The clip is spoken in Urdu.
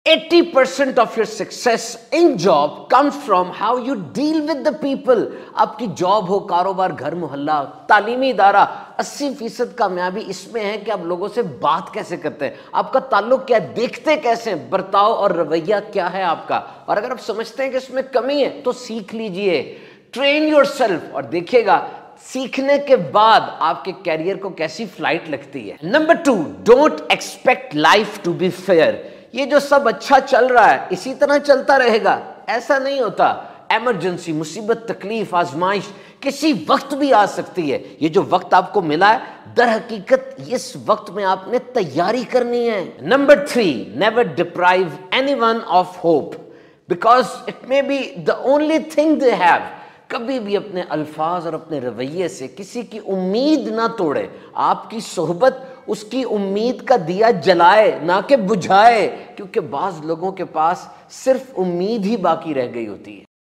80% of your success in job comes from how you deal with the people. آپ کی جاب ہو, کاروبار, گھر, محلہ, تعلیمی ادارہ, 80% کامیابی اس میں ہے کہ آپ لوگوں سے بات کیسے کرتے ہیں, آپ کا تعلق کیا, دیکھتے کیسے ہیں, برتاؤ اور رویہ کیا ہے آپ کا. اور اگر آپ سمجھتے ہیں کہ اس میں کمی ہے تو سیکھ لیجئے. ٹرین یور سیلف, اور دیکھیے گا سیکھنے کے بعد آپ کے کیریئر کو کیسی فلائٹ لگتی ہے. Number 2, don't expect life to be fair. یہ جو سب اچھا چل رہا ہے اسی طرح چلتا رہے گا, ایسا نہیں ہوتا. ایمرجنسی, مصیبت, تکلیف, آزمائش کسی وقت بھی آ سکتی ہے. یہ جو وقت آپ کو ملا ہے در حقیقت اس وقت میں آپ نے تیاری کرنی ہے. Number 3, never deprive any one of hope because it may be the only thing they have. کبھی بھی اپنے الفاظ اور اپنے رویے سے کسی کی امید نہ توڑے. آپ کی صحبت اس کی امید کا دیا جلائے نہ کہ بجھائے, کیونکہ بعض لوگوں کے پاس صرف امید ہی باقی رہ گئی ہوتی ہے.